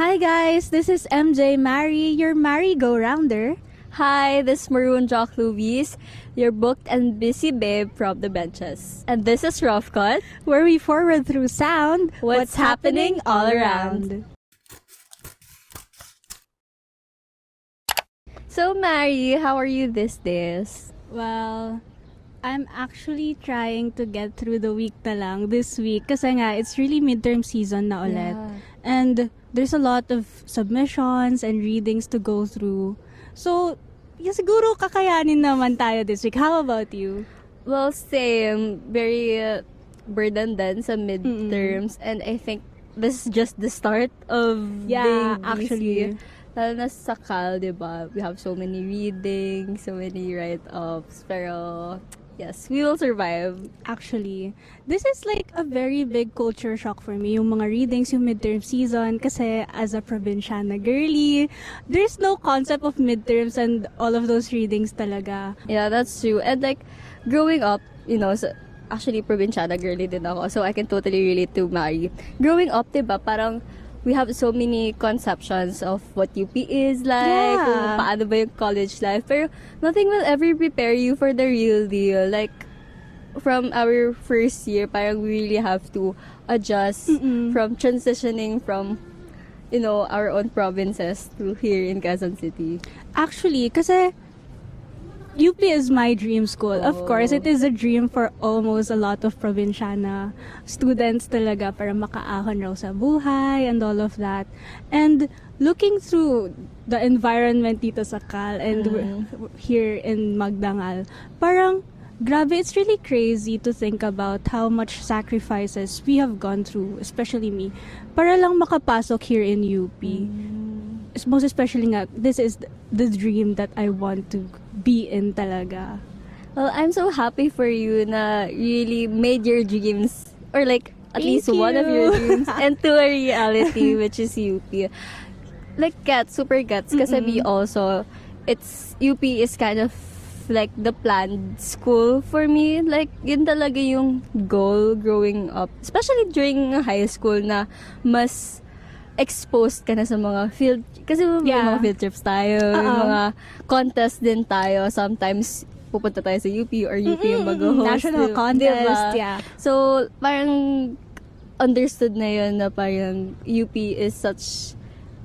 Hi guys, this is MJ Mary, your merry-go-rounder. Hi, this is Maroon Jock Louise, your booked and busy babe from the benches. And this is Rough Cut, Where we forward through sound what's happening all around. So, Mary, how are you these days? Well, I'm actually trying to get through the week na lang this week kasi nga it's really midterm season na ulit. Yeah. And there's a lot of submissions and readings to go through. So, siguro kakayanin naman tayo this week. How about you? Well, same. Very burdened din sa midterms. And I think this is just the start of Yeah, being actually. busy. Lalo na sa Cal, diba? We have so many readings, so many write-ups. Pero, yes, we will survive. Actually, this is like a very big culture shock for me, yung mga readings, yung midterm season, kasi as a probinsyana girly, there's no concept of midterms and all of those readings talaga. Yeah, that's true. And like, growing up, so, actually, probinsyana girly din ako, so I can totally relate to Mari. Growing up, diba, parang we have so many conceptions of what UP is like, Yeah. kung paano ba yung college life, pero nothing will ever prepare you for the real deal. Like, from our first year, parang we really have to adjust from transitioning from, our own provinces to here in Quezon City. Actually, kasi UP is my dream school. Of course, it is a dream for almost a lot of probinsyana students talaga para makaahon raw sa buhay and all of that. And looking through the environment dito sa Cal and here in Magdangal, parang grabe, it's really crazy to think about how much sacrifices we have gone through, especially me, para lang makapasok here in UP. Most especially nga, this is the dream that I want to be in talaga. Well, I'm so happy for you na really made your dreams, or like at Thank least one of you. your dreams, into a reality, which is UP. Like super gets, kasi me also, UP is kind of like the planned school for me. Like, yun talaga yung goal growing up. Especially during high school na mas exposed ka na sa mga field, kasi may Yeah. mga field trips tayo, may mga contest din tayo. Sometimes pupunta tayo sa UP or UP yung mag-host. National contest, yeah. So, parang understood na yun na parang UP is such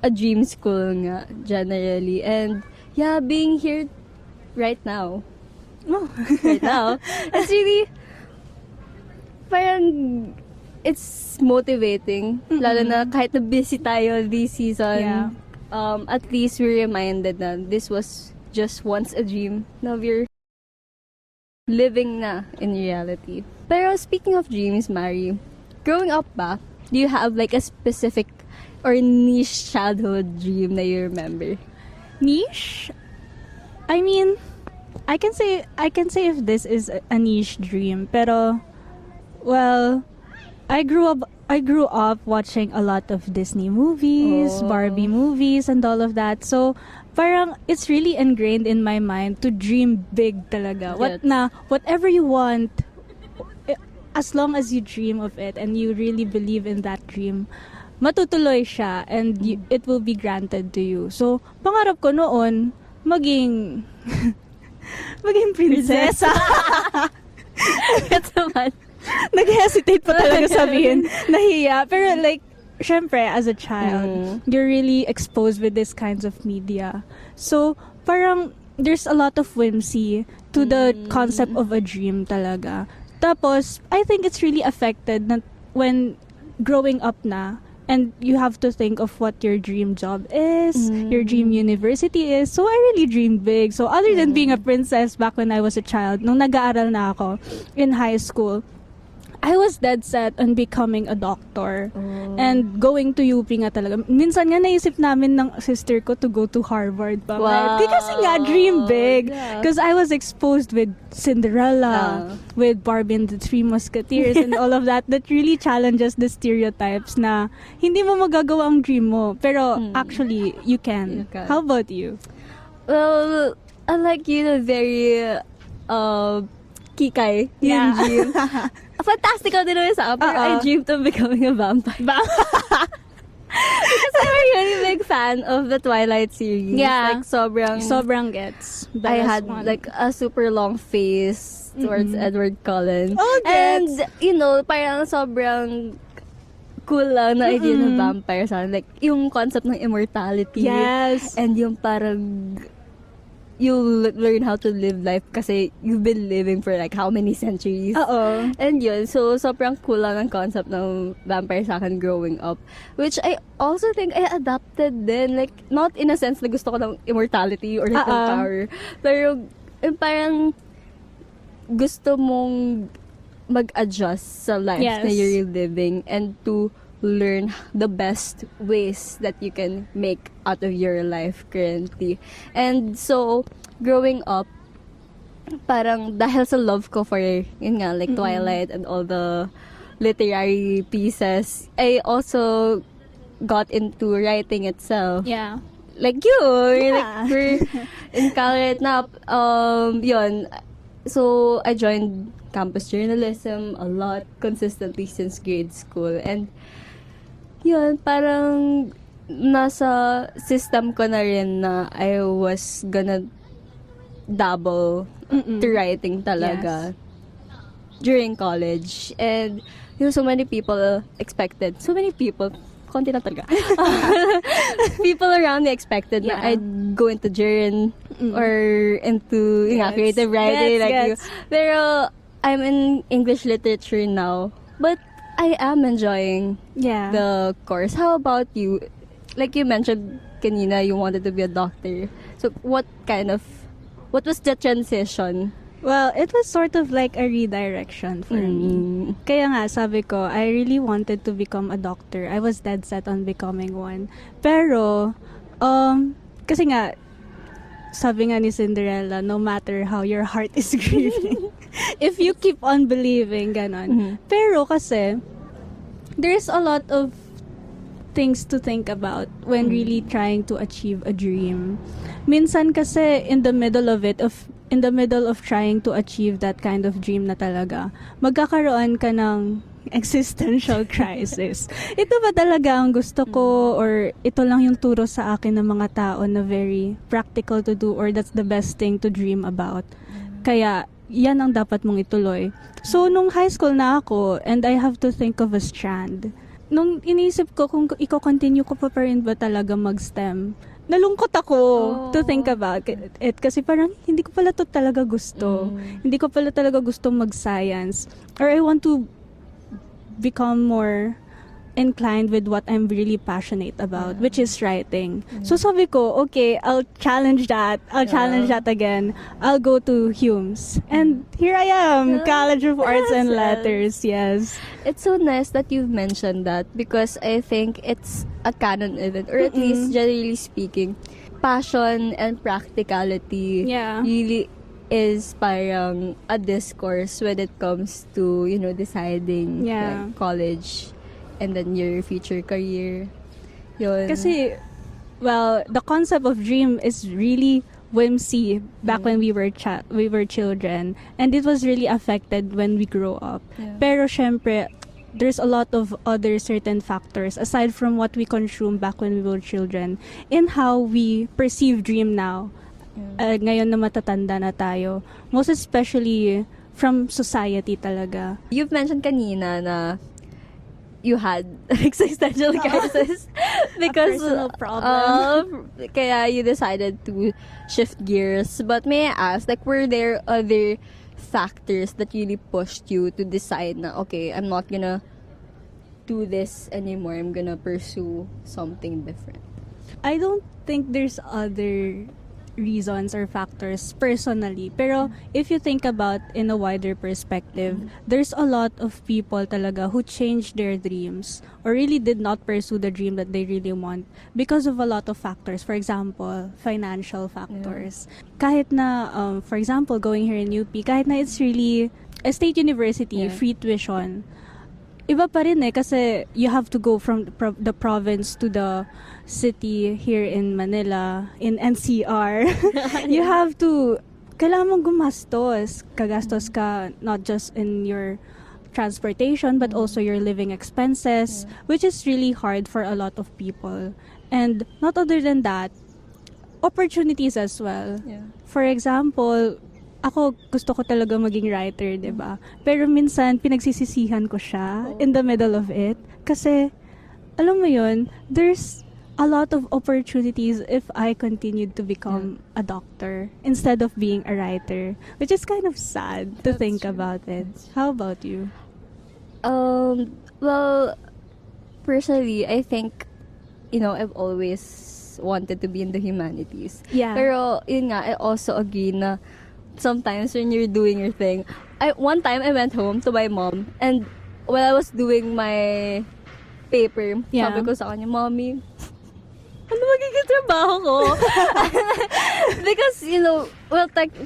a dream school nga, generally. And, yeah, being here right now, it's really, parang, it's motivating. Lalo na kahit na busy tayo this season, Yeah. at least we're reminded na this was just once a dream. Now we're living na in reality. Pero speaking of dreams, Mari, growing up ba, do you have like a specific or niche childhood dream that you remember? Niche? I mean, I can say if this is a niche dream, pero well, I grew up watching a lot of Disney movies, Oh. Barbie movies, and all of that. So, parang it's really ingrained in my mind to dream big talaga. Yes. Whatever you want, as long as you dream of it and you really believe in that dream, matutuloy siya and it will be granted to you. So, pangarap ko noon, maging prinsesa. That's naman. Nag-hesitate pa talaga sabihin. Nahiya. Pero like, syempre, as a child, you're really exposed with these kinds of media. So, parang, there's a lot of whimsy to the concept of a dream talaga. Tapos, I think it's really affected na when growing up na, and you have to think of what your dream job is, your dream university is. So, I really dreamed big. So, other than being a princess back when I was a child, nung nag-aaral na ako in high school, I was dead set on becoming a doctor and going to UP nga talaga. Minsan nga naisip namin ng sister ko to go to Harvard pa. Wow. Kasi nga dream big. Yeah. Because I was exposed with Cinderella, with Barbie and the Three Musketeers and all of that really challenges the stereotypes na hindi mo magagawa ang dream mo. Pero actually, you can. You can. How about you? Well, unlike you, very kikay yung dream. Fantastical din naman sa akin. I dreamed of becoming a vampire. Kasi yun, fan of the Twilight series. Yeah. Like, Sobrang gets. I Bella's had one. like a super long face towards Edward Cullen. Oh, and, gets. parang sobrang cool lang na idea ng vampire sa akin. Like, yung concept ng immortality. Yes. And yung parang you'll learn how to live life kasi you've been living for like how many centuries. Oo. And yun, so sobrang cool lang ang concept ng vampire sa akin growing up. Which I also think I adapted din. Like, not in a sense na gusto ko ng immortality or like ng power. Pero parang gusto mong mag-adjust sa life na you're living and to learn the best ways that you can make out of your life currently. And so, growing up, parang dahil sa love ko for, yun nga, like Twilight and all the literary pieces, I also got into writing itself. Yeah. Like you, Yeah. like we're in college na, yun. So, I joined campus journalism a lot, consistently since grade school. And, yun, parang nasa system ko na rin na I was gonna dabble to writing talaga during college. And, so many people expected, konti na talaga. People around me expected na I'd go into journal or into creative writing like you. Pero I'm in English literature now, but I am enjoying the course. How about you? Like you mentioned kanina, you wanted to be a doctor. So what was the transition? Well, it was sort of like a redirection for me. Kaya nga, sabi ko, I really wanted to become a doctor. I was dead set on becoming one. Pero, kasi nga, sabi nga ni Cinderella, no matter how your heart is grieving, if you keep on believing, ganon. Pero kasi, there's a lot of things to think about when really trying to achieve a dream. Minsan kasi, in the middle of trying to achieve that kind of dream na talaga, magkakaroon ka ng existential crisis. Ito ba talaga ang gusto ko, or ito lang yung turo sa akin ng mga tao na very practical to do, or that's the best thing to dream about. Kaya yan ang dapat mong ituloy. So nung high school na ako and I have to think of a strand, nung inisip ko kung i-continue ko pa rin ba talaga mag-STEM, nalungkot ako to think about it kasi parang hindi ko pala to talaga gusto. Hindi ko pala talaga gusto mag-science, or I want to become more inclined with what I'm really passionate about, which is writing. So sabi ko, okay, I'll challenge that. I'll challenge that again. I'll go to Hume's. And here I am, College of Arts and Letters. Yes. It's so nice that you've mentioned that because I think it's a canon event, or at least generally speaking, passion and practicality really is parang a discourse when it comes to, deciding like college and then your future career. Yun. Kasi, well, the concept of dream is really whimsy back when we were children, and it was really affected when we grow up. Pero syempre, there's a lot of other certain factors aside from what we consume back when we were children in how we perceive dream now. Ngayon na matatanda na tayo, most especially from society talaga. You've mentioned kanina na you had existential crisis because a personal problem. Kaya you decided to shift gears. But may I ask, like, were there other factors that really pushed you to decide na, okay, I'm not gonna do this anymore, I'm gonna pursue something different? I don't think there's other reasons or factors personally. Pero if you think about in a wider perspective, there's a lot of people talaga who changed their dreams or really did not pursue the dream that they really want because of a lot of factors. For example, financial factors. Kahit na, for example, going here in UP, kahit na it's really a state university, free tuition, iba pa rin kasi you have to go from the province to the city here in Manila, in NCR. You have to, kailangan mong kagastos ka not just in your transportation but also your living expenses, which is really hard for a lot of people. And not other than that, opportunities as well. Yeah. For example, ako gusto ko talaga maging writer, 'di ba? Pero minsan pinagsisisihan ko siya in the middle of it kasi alam mo 'yun, there's a lot of opportunities if I continued to become a doctor instead of being a writer, which is kind of sad to That's think true. about it. How about you? Well, personally, I think, I've always wanted to be in the humanities. Yeah. Pero, yun nga, I also agree na sometimes when you're doing your thing, one time I went home to my mom, and while I was doing my paper, Yeah. sabi ko sa kanya, Mommy, ano magiging trabaho ko? Because,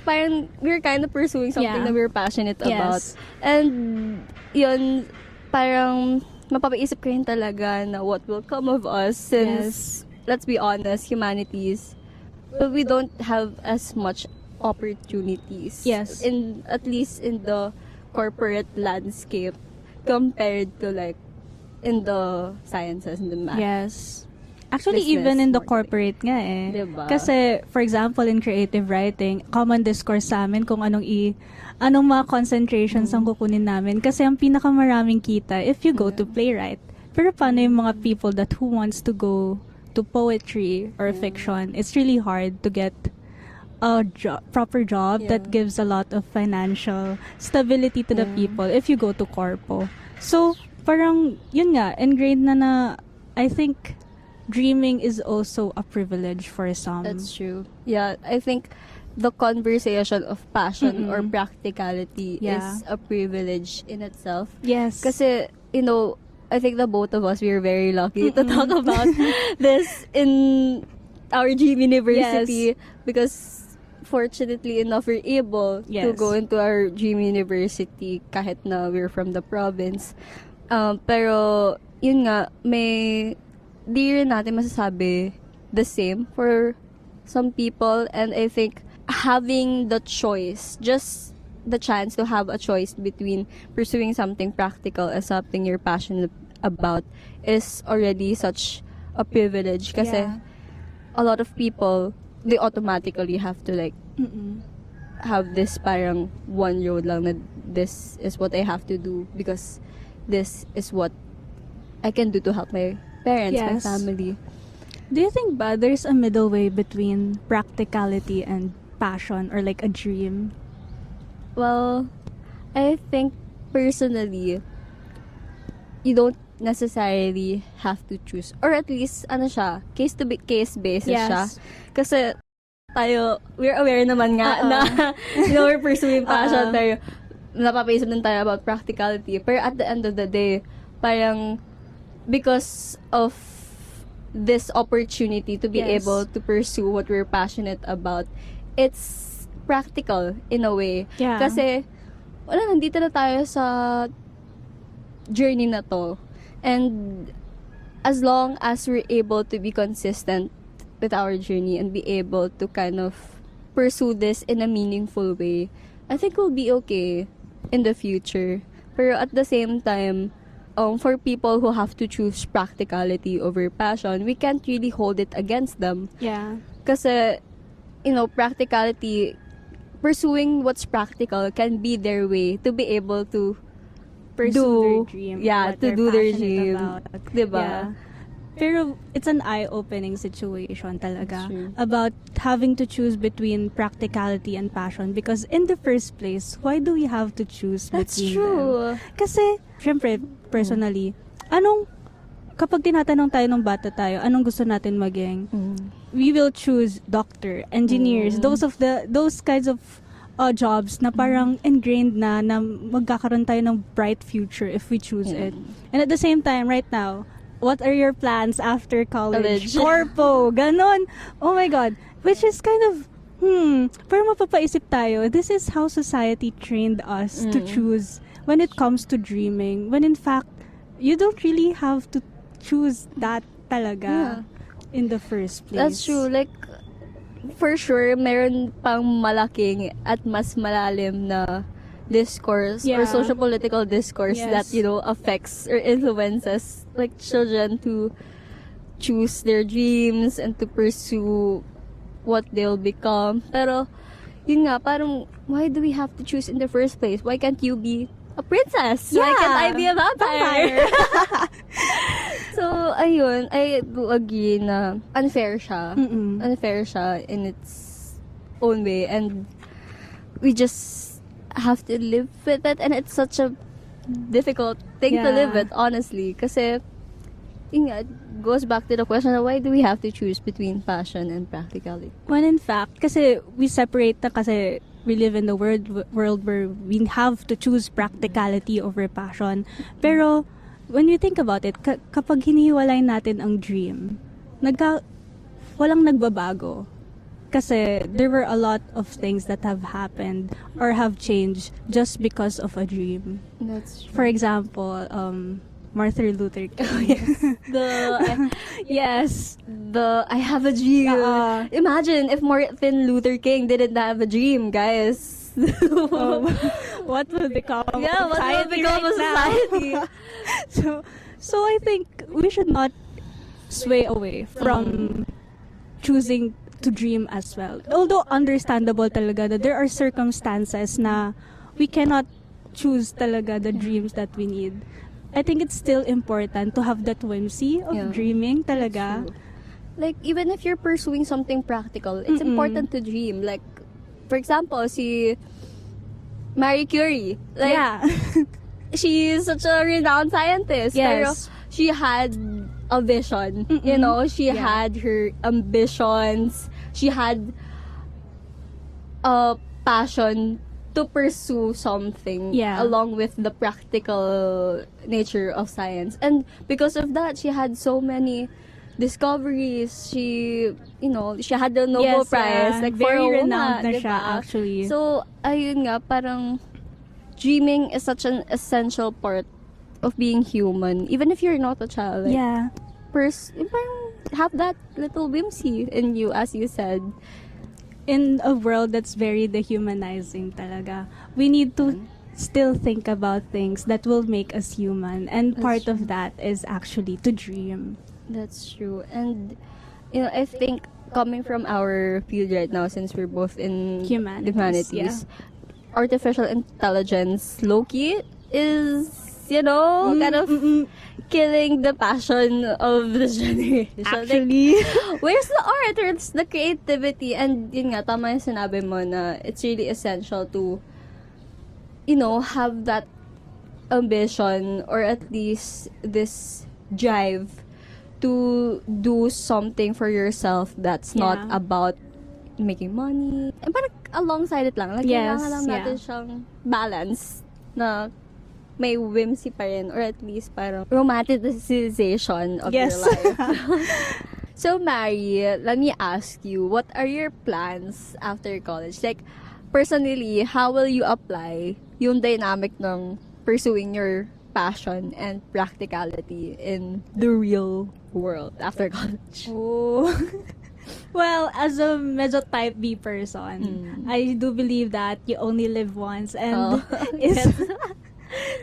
parang we're kind of pursuing something Yeah. that we're passionate about. Yes. And, yun, parang mapapaisip ko rin talaga na what will come of us since, let's be honest, humanities, we don't have as much opportunities. Yes. At least in the corporate landscape compared to like in the sciences and the math. Yes. Actually, Business, even in the marketing. corporate nga eh. Diba? Kasi, for example, in creative writing, common discourse sa amin kung anong mga concentrations ang kukunin namin. Kasi ang pinakamaraming kita if you go to playwright. Pero paano yung mga people who wants to go to poetry or fiction? It's really hard to get a proper job that gives a lot of financial stability to the people if you go to corpo. So, parang, yun nga, ingrained na I think dreaming is also a privilege for some. That's true. Yeah, I think the conversation of passion or practicality Yeah. is a privilege in itself. Yes. Kasi, I think the both of us, we are very lucky to talk about this in our dream university because fortunately enough, we're able to Yes. go into our dream university kahit na we're from the province. Pero, yun nga, di rin natin masasabi the same for some people, and I think having the choice, just the chance to have a choice between pursuing something practical and something you're passionate about is already such a privilege kasi Yeah. a lot of people, they automatically have to like have this parang one road lang na this is what I have to do because this is what I can do to help my parents, my Yes. family. Do you think ba there's a middle way between practicality and passion or like a dream? Well, I think personally, you don't necessarily have to choose. Or at least, case to case basis siya. Yes. Kasi we're aware naman nga na, we're pursuing passion, pero napapaisip din tayo about practicality. Pero at the end of the day, parang, because of this opportunity to be Yes. able to pursue what we're passionate about, it's practical in a way. Yeah. Kasi, nandito na tayo sa journey na to. And as long as we're able to be consistent with our journey and be able to kind of pursue this in a meaningful way, I think we'll be okay in the future. Pero at the same time, for people who have to choose practicality over passion, we can't really hold it against them. Yeah. Kasi, practicality, pursuing what's practical can be their way to be able to Pursue their dream. Yeah, what to they're do their passionate dream. about. Diba? Yeah. Pero it's an eye-opening situation talaga That's true. about having to choose between practicality and passion because in the first place, why do we have to choose That's between true. them? Kasi, syempre, personally, kapag tinatanong tayo ng bata tayo, anong gusto natin maging? We will choose doctor, engineers, those kinds of jobs na parang ingrained na magkakaroon tayo ng bright future if we choose it. And at the same time, right now, what are your plans after college? Corpo, ganon. Oh my God. Which is kind of, pero mapapaisip tayo, this is how society trained us to choose when it comes to dreaming. When in fact, you don't really have to choose that talaga in the first place. That's true. Like, for sure, meron pang malaking at mas malalim na discourse or Yeah. socio-political discourse Yes. that, affects or influences like children to choose their dreams and to pursue what they'll become. Pero, yun nga, parang, why do we have to choose in the first place? Why can't you be a princess? Why can't I be a vampire? So, ayun, I do agree na unfair siya. Unfair siya in its own way. And we just have to live with it. And it's such a difficult thing to live with, honestly. Kasi, yun nga, it goes back to the question of why do we have to choose between passion and practicality? When in fact, kasi we separate na kasi we live in the world where we have to choose practicality over passion. Pero, when you think about it, kapag hinihiwalay natin ang dream, walang nagbabago. Kasi there were a lot of things that have happened or have changed just because of a dream. That's true. For example, Martin Luther King. I have a dream. Imagine if Martin Luther King didn't have a dream, guys. What would become of What will become of society? So I think we should not sway away from choosing to dream as well. Although understandable talaga that there are circumstances na we cannot choose talaga the dreams that we need. I think it's still important to have that whimsy of dreaming talaga. Like, even if you're pursuing something practical, it's important to dream. Like, for example, si Marie Curie. Like, she's such a renowned scientist. Yes. Pero she had a vision. You know, she had her ambitions. She had a passion to pursue something along with the practical nature of science. And because of that, she had so many discoveries. She had the Nobel Prize. Like, very for a renowned na woman, siya, diba? actually. So, ayun nga, parang dreaming is such an essential part of being human. Even if you're not a child. Like, parang have that little whimsy in you, as you said. In a world that's very dehumanizing talaga, we need to still think about things that will make us human. And part of that is actually to dream. That's true. And, I think coming from our field right now, since we're both in humanities, artificial intelligence, low-key, is, kind of killing the passion of this generation. Actually. Like, where's the art? Where's the creativity? And yun nga, tama yung sinabi mo na it's really essential to, have that ambition or at least this drive to do something for yourself that's not about making money. And parang alongside it lang. Like, kailangan lang natin siyang balance na may whimsy pa rin, or at least parang romanticization of your life. So, Mary, let me ask you, what are your plans after college? Like, personally, how will you apply yung dynamic ng pursuing your passion and practicality in the real world after college? Oh. Well, as a medyo type B person, I do believe that you only live once and is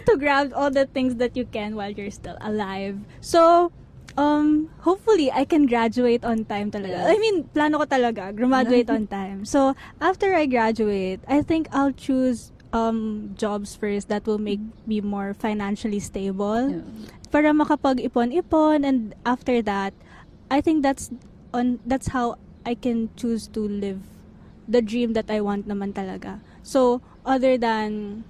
to grab all the things that you can while you're still alive. So, hopefully, I can graduate on time talaga. Yes. I mean, plano ko talaga, graduate on time. So, after I graduate, I think I'll choose jobs first that will make me more financially stable. Para makapag-ipon-ipon, and after that, I think that's how I can choose to live the dream that I want naman talaga. So, other than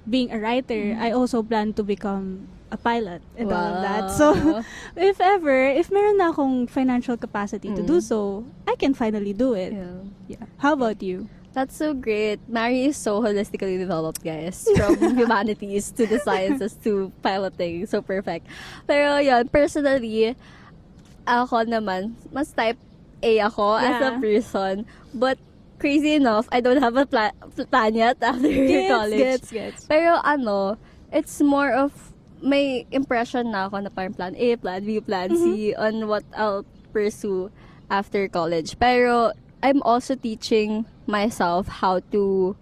being a writer, I also plan to become a pilot and all of that. So, if meron na akong financial capacity to do so, I can finally do it. Yeah. How about you? That's so great. Mary is so holistically developed, guys. From humanities to the sciences to piloting. So perfect. Pero yun, personally, ako naman, mas type A ako as a person. But crazy enough, I don't have a plan yet after college. Gets. Pero it's more of may impression na ako na parang plan A, plan B, plan C on what I'll pursue after college. Pero I'm also teaching myself how to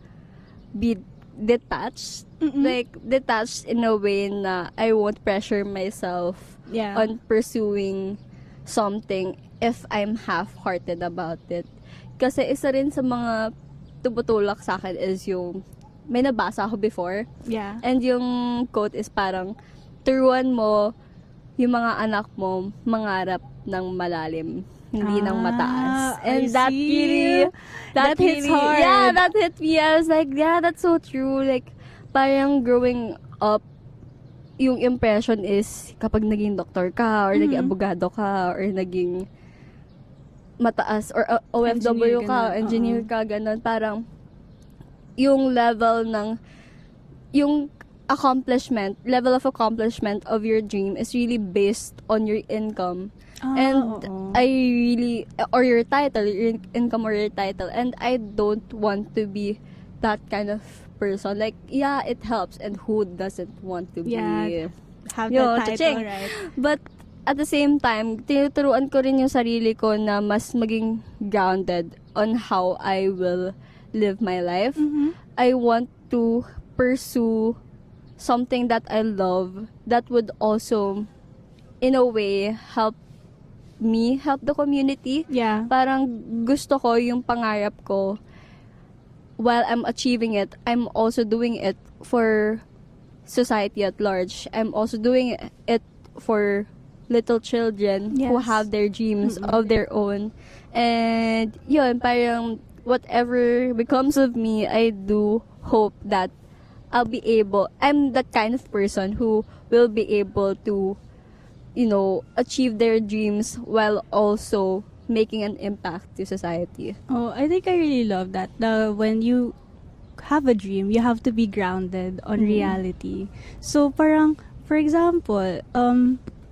be detached. Like, detached in a way na I won't pressure myself Yeah. on pursuing something if I'm half-hearted about it. Kasi isa rin sa mga tumutulak sa akin is yung may nabasa ako before. Yeah. And yung quote is parang, turuan mo yung mga anak mo mangarap ng malalim, hindi ng mataas. And I that see. really, That hits hard. Yeah, that hit me. I was like, yeah, that's so true. Like, parang growing up, yung impression is kapag naging doktor ka, or naging abogado ka, or naging mataas, or OFW ka, engineer ka, ganun. Parang, yung level ng, yung level of accomplishment of your dream is really based on your income. And I really, or your title, your income or your title. And I don't want to be that kind of person. Like, yeah, it helps. And who doesn't want to be, have Yo, that title, cha-ching. right? But at the same time, tinuturuan ko rin yung sarili ko na mas maging grounded on how I will live my life. I want to pursue something that I love that would also, in a way, help me, help the community. Yeah. Parang gusto ko yung pangarap ko, while I'm achieving it, I'm also doing it for society at large. I'm also doing it for little children who Yes. have their dreams of their own. And yun, parang whatever becomes of me, I do hope that I'm that kind of person who will be able to, achieve their dreams while also making an impact to society. Oh, I think I really love that. When you have a dream, you have to be grounded on reality. So parang, for example,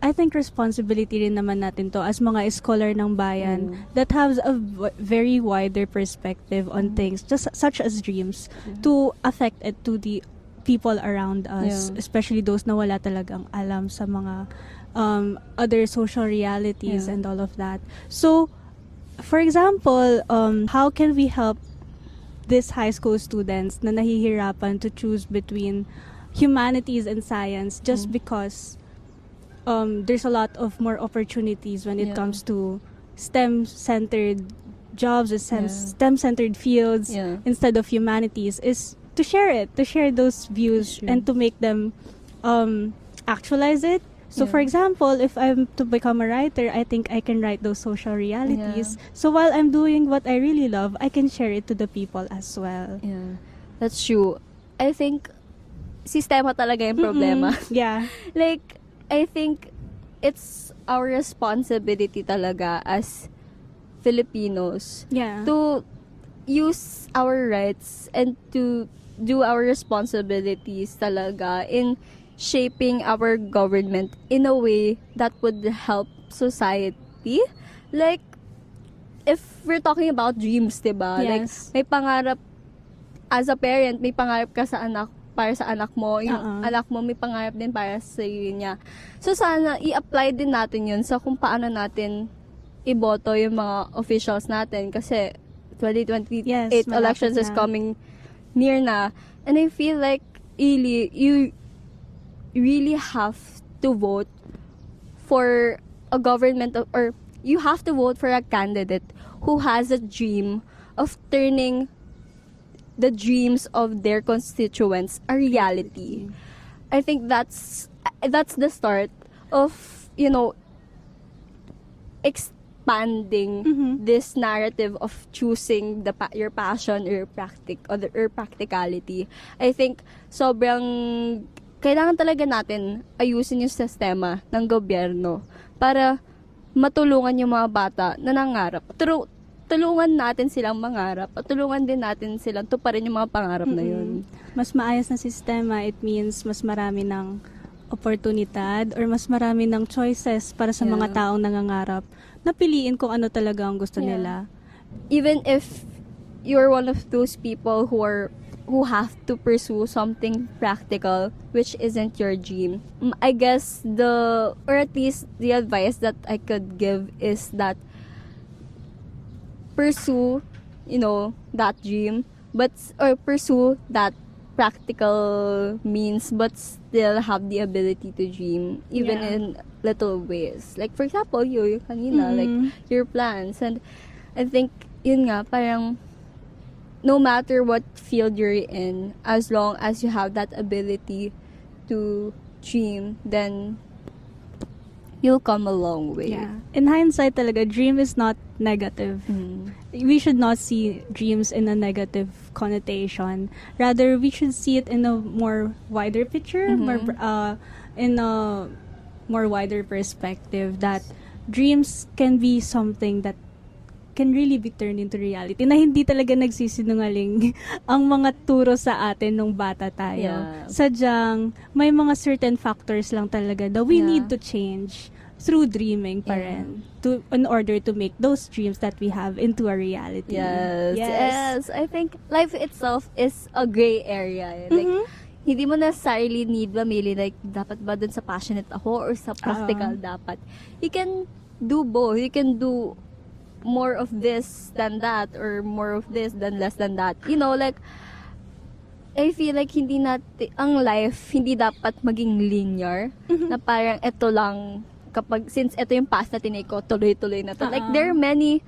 I think responsibility rin naman natin to as mga scholar ng bayan that has a very wider perspective on things, just such as dreams, to affect it to the people around us, especially those na wala talagang alam sa mga other social realities and all of that. So, for example, how can we help these high school students na nahihirapan to choose between humanities and science just because there's a lot of more opportunities when it comes to STEM-centered jobs, STEM-centered fields instead of humanities, is to share those views and to make them actualize it. So, for example, if I'm to become a writer, I think I can write those social realities. So, while I'm doing what I really love, I can share it to the people as well. Yeah, that's true. I think, sistema talaga yung problema. Yeah. Like, I think it's our responsibility talaga as Filipinos to use our rights and to do our responsibilities talaga in shaping our government in a way that would help society. Like, if we're talking about dreams, diba? Yes. Like, may pangarap, as a parent, may pangarap ka sa anak, para sa anak mo, yung anak mo may pangarap din para sa niya. So, sana i-apply din natin yun sa kung paano natin iboto yung mga officials natin kasi 2028 elections is coming near na. And I feel like, you really have to vote for a government or you have to vote for a candidate who has a dream of turning the dreams of their constituents a reality. I think that's the start of, expanding this narrative of choosing your passion or practicality. I think sobrang kailangan talaga natin ayusin yung sistema ng gobyerno para matulungan yung mga bata na nangarap. Tulungan natin silang mangarap at tulungan din natin silang tuparin yung mga pangarap na yun. Mas maayos na sistema, it means mas marami ng oportunidad or mas marami ng choices para sa mga taong nangangarap na piliin kung ano talaga ang gusto nila. Even if you're one of those people who have to pursue something practical which isn't your dream, I guess or at least the advice that I could give is that pursue, that dream, or pursue that practical means but still have the ability to dream even Yeah. in little ways. Like for example, you kanina, like your plans. And I think yun nga, parang no matter what field you're in, as long as you have that ability to dream, then you'll come a long way. Yeah. In hindsight talaga, dream is not negative. We should not see dreams in a negative connotation. Rather, we should see it in a more wider picture, more in a more wider perspective, that dreams can be something that can really be turned into reality, na hindi talaga nagsisinungaling ang mga turo sa atin nung bata tayo. Yeah. Sadyang may mga certain factors lang talaga that we Yeah. need to change through dreaming pa rin, in order to make those dreams that we have into a reality. Yes. I think life itself is a gray area. Like, hindi mo necessarily need mamili, like, dapat ba dun sa passionate ako or sa practical dapat. You can do both. You can do more of this than that, or more of this than less than that. You know, like, I feel like ang life, hindi dapat maging linear, na parang eto lang, since ito yung path na tinake ko, tuloy-tuloy na to. Like, there are many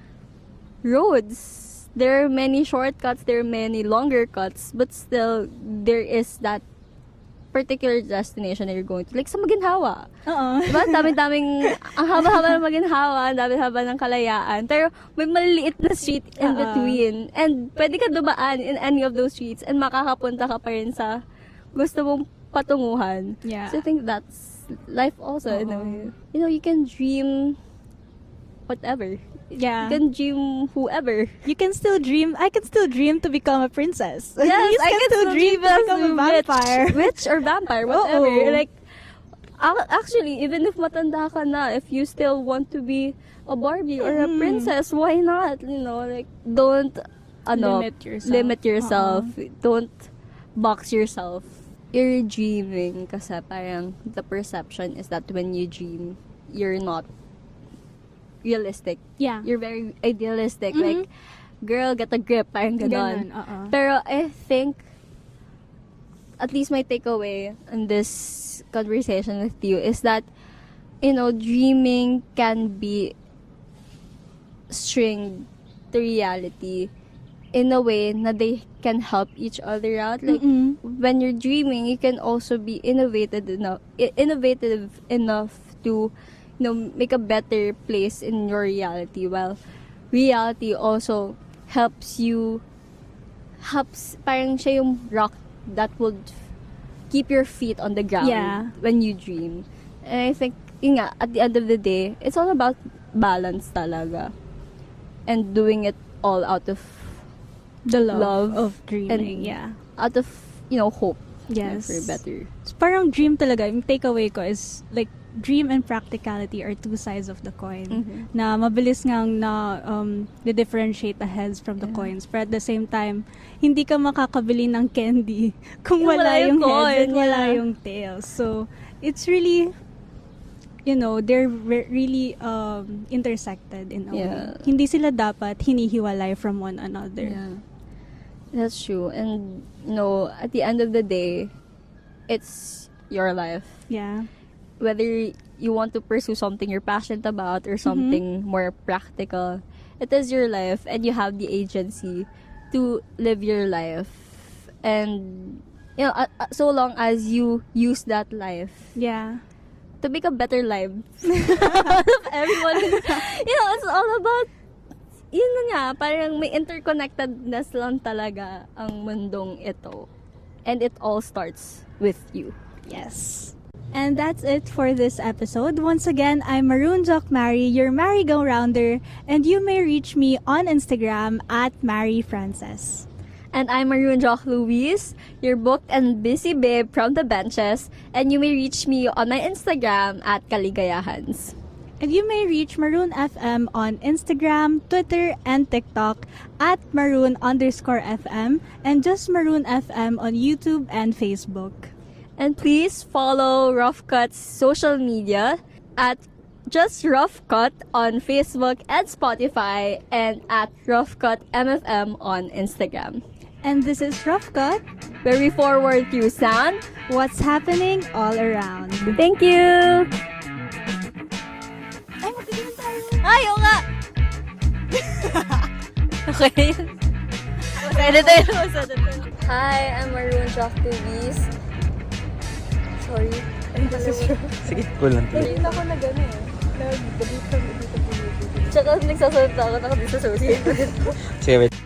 roads, there are many shortcuts, there are many longer cuts, but still, there is that particular destination that you're going to. Like, sa Maginhawa. Diba? Ang haba-haba ng Maginhawa, ang dami-haba ng Kalayaan. Pero, may maliliit na street in between. And, pwede ka dumaan in any of those streets and makakapunta ka pa rin sa gusto mong patunguhan. Yeah. So, I think that's life also. In a way. You know, you can dream whatever. Yeah. You can dream whoever. You can still dream. I can still dream to become a princess. Yes, You I can still dream to become a vampire. Witch or vampire, whatever. Oo. Like, actually, even if matanda ka na, if you still want to be a Barbie or a princess, why not? You know, like, don't limit yourself. Don't box yourself. You're dreaming kasi parang the perception is that when you dream, you're not realistic. Yeah. You're very idealistic. Like, girl, get a grip. Parang ganon. Ganon, Pero I think, at least my takeaway in this conversation with you is that, you know, dreaming can be stringed to reality in a way na they can help each other out. Like, when you're dreaming, you can also be innovative enough to, you know, make a better place in your reality, while reality also helps parang siya yung rock that would keep your feet on the ground when you dream. And I think, yun nga, at the end of the day, it's all about balance talaga. And doing it all out of The love love of dreaming. and out of, you know, hope. Yes. For better. So, parang dream talaga. Yung takeaway ko is, like, dream and practicality are two sides of the coin. Na mabilis ngang differentiate the heads from the coins. But at the same time, hindi ka makakabili ng candy kung wala yung heads and wala yung tails. So, it's really, you know, they're really intersected in a way. Hindi sila dapat hinihiwalay from one another. Yeah. That's true. And, you know, at the end of the day, it's your life. Yeah. Whether you want to pursue something you're passionate about or something more practical, it is your life and you have the agency to live your life. And, you know, so long as you use that life to make a better life of everyone. You know, it's all about, yun na nga, parang may interconnectedness lang talaga ang mundong ito. And it all starts with you. Yes. And that's it for this episode. Once again, I'm Maroon Jock Mary, your merry-go-rounder, and you may reach me on Instagram at Mary Frances. And I'm Maroon Jock Louise, your booked and busy babe from the benches, and you may reach me on my Instagram at Kaligayahans. And you may reach Maroon FM on Instagram, Twitter, and TikTok at Maroon_FM, and just Maroon FM on YouTube and Facebook. And please follow Rough Cut's social media at just Rough Cut on Facebook and Spotify, and at Rough Cut MFM on Instagram. And this is Rough Cut. Where we forward through sound. What's happening all around. Thank you! Ay, magkagalan tayo. Ay, oo nga! Okay. Mas edit. Hi, I'm Maroon Jacques. Sorry. Sige, cool lang. Hindi na ako na gano'n eh. Nag-delete kami dito. Tsaka nagsasalita ako, nakabisa sa susi. Sige, wait.